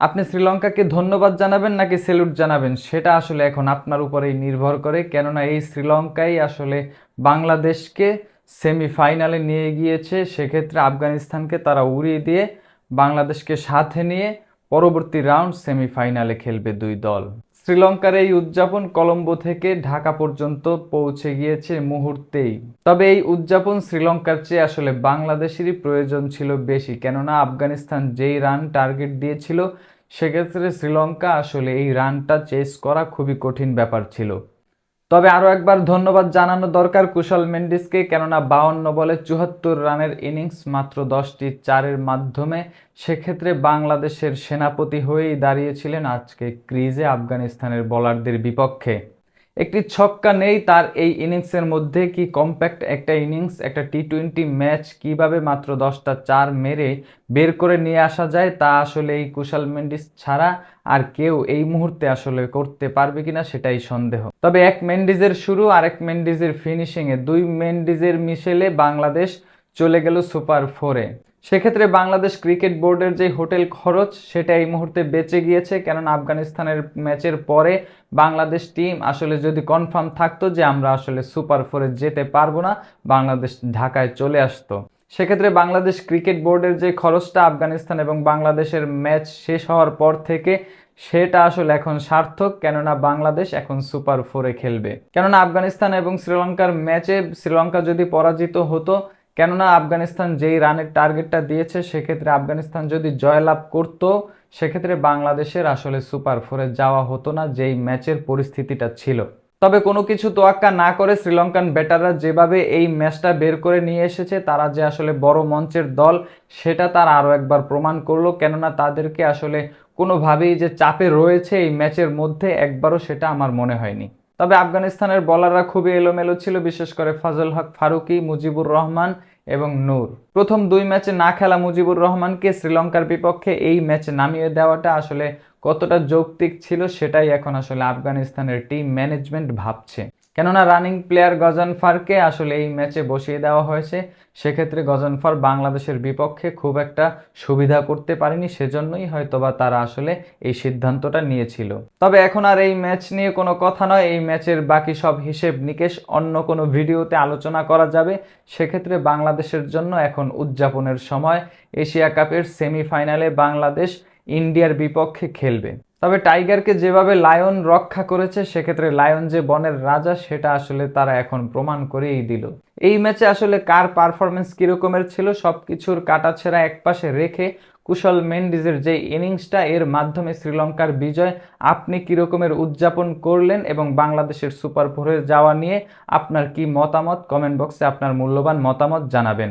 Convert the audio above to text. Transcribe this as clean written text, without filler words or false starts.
আপনি শ্রীলঙ্কাকে ধন্যবাদ জানাবেন নাকি স্যালুট জানাবেন সেটা আসলে এখন আপনার উপরেই নির্ভর করে, কেননা এই শ্রীলঙ্কাই আসলে বাংলাদেশকে সেমিফাইনালে নিয়ে গিয়েছে। সেক্ষেত্রে আফগানিস্তানকে তারা উড়িয়ে দিয়ে বাংলাদেশকে সাথে নিয়ে পরবর্তী রাউন্ড সেমিফাইনালে খেলবে দুই দল। শ্রীলঙ্কার এই উদযাপন কলম্বো থেকে ঢাকা পর্যন্ত পৌঁছে গিয়েছে মুহূর্তেই। তবে এই উদযাপন শ্রীলঙ্কার চেয়ে আসলে বাংলাদেশেরই প্রয়োজন ছিল বেশি, কেননা আফগানিস্তান যেই রান টার্গেট দিয়েছিল সেক্ষেত্রে শ্রীলঙ্কা আসলে এই রানটা চেস করা খুবই কঠিন ব্যাপার ছিল। তবে আরও একবার ধন্যবাদ জানানো দরকার কুশল মেন্ডিসকে, কেননা 52 বলে 74 রানের ইনিংস মাত্র 10টি চারের মাধ্যমে সেক্ষেত্রে বাংলাদেশের সেনাপতি হয়েই দাঁড়িয়েছিলেন আজকে ক্রিজে আফগানিস্তানের বোলারদের বিপক্ষে। একটি ছক্কা নেই তার এই ইনিংসের মধ্যে। কি কম্প্যাক্ট একটা ইনিংস, একটা টি-20 ম্যাচ কিভাবে মাত্র 10টা চার মেরে বের করে নিয়ে আসা যায় তা আসলে এই কুশল মেন্ডিস ছাড়া আর কেউ এই মুহূর্তে আসলে করতে পারবে কিনা সেটাই সন্দেহ। তবে এক মেন্ডিজের শুরু আর এক মেন্ডিজের ফিনিশিংয়ে, দুই মেন্ডিজের মিশেলে বাংলাদেশ চলে গেল সুপার ফোরে। সেক্ষেত্রে বাংলাদেশ ক্রিকেট বোর্ডের যে হোটেল খরচ সেটা এই মুহূর্তে বেঁচে গিয়েছে, কেননা আফগানিস্তানের ম্যাচের পরে বাংলাদেশ টিম আসলে যদি কনফার্ম থাকতো যে আমরা আসলে সুপার ফোরে যেতে পারবো না, বাংলাদেশ ঢাকায় চলে আসতো। সেক্ষেত্রে বাংলাদেশ ক্রিকেট বোর্ডের যে খরচটা আফগানিস্তান এবং বাংলাদেশের ম্যাচ শেষ হওয়ার পর থেকে সেটা আসলে এখন সার্থক, কেননা বাংলাদেশ এখন সুপার ফোরে খেলবে। কেননা আফগানিস্তান এবং শ্রীলঙ্কার ম্যাচে শ্রীলঙ্কা যদি পরাজিত হতো, কেননা আফগানিস্তান যেই রানের টার্গেটটা দিয়েছে সেক্ষেত্রে আফগানিস্তান যদি জয়লাভ করতো সেক্ষেত্রে বাংলাদেশের আসলে সুপার ফোরে যাওয়া হতো না, যেই ম্যাচের পরিস্থিতিটা ছিল। তবে কোনো কিছু তোয়াক্কা না করে শ্রীলঙ্কান ব্যাটাররা যেভাবে এই ম্যাচটা বের করে নিয়ে এসেছে, তারা যে আসলে বড় মঞ্চের দল সেটা তারা আরও একবার প্রমাণ করলো, কেননা তাদেরকে আসলে কোনোভাবেই যে চাপে রয়েছে এই ম্যাচের মধ্যে একবারও সেটা আমার মনে হয়নি। তবে আফগানিস্তানের বলাররা খুবই এলোমেলো ছিল, বিশেষ করে ফাজল হক ফারুকী, মুজিবুর রহমান এবং নূর। প্রথম দুই ম্যাচে না খেলা মুজিবুর রহমানকে শ্রীলঙ্কার বিপক্ষে এই ম্যাচে নামিয়ে দেওয়াটা আসলে কতটা যৌক্তিক ছিল সেটাই এখন আসলে আফগানিস্তানের টিম ম্যানেজমেন্ট ভাবছে। কেননা রানিং প্লেয়ার গজনফারকে আসলে এই ম্যাচে বসিয়ে দেওয়া হয়েছে, সেক্ষেত্রে গজনফার বাংলাদেশের বিপক্ষে খুব একটা সুবিধা করতে পারেনি, সেজন্যই হয়তোবা তারা আসলে এই সিদ্ধান্তটা নিয়েছিল। তবে এখন আর এই ম্যাচ নিয়ে কোনো কথা নয়, এই ম্যাচের বাকি সব হিসেব নিকেশ অন্য কোনো ভিডিওতে আলোচনা করা যাবে। সেক্ষেত্রে বাংলাদেশের জন্য এখন উদযাপনের সময়। এশিয়া কাপের সেমিফাইনালে বাংলাদেশ ইন্ডিয়ার বিপক্ষে খেলবে। তবে টাইগারকে যেভাবে লায়ন রক্ষা করেছে সেক্ষেত্রে লায়ন যে বনের রাজা সেটা আসলে তারা এখন প্রমাণ করেই দিল। এই ম্যাচে আসলে কার পারফরমেন্স কিরকমের ছিল সবকিছুর কাটাছেঁড়া একপাশে রেখে কুশল মেন্ডিজের যে ইনিংসটা, এর মাধ্যমে শ্রীলঙ্কার বিজয় আপনি কিরকমের উদযাপন করলেন এবং বাংলাদেশের সুপার ফোরে যাওয়া নিয়ে আপনার কি মতামত, কমেন্ট বক্সে আপনার মূল্যবান মতামত জানাবেন।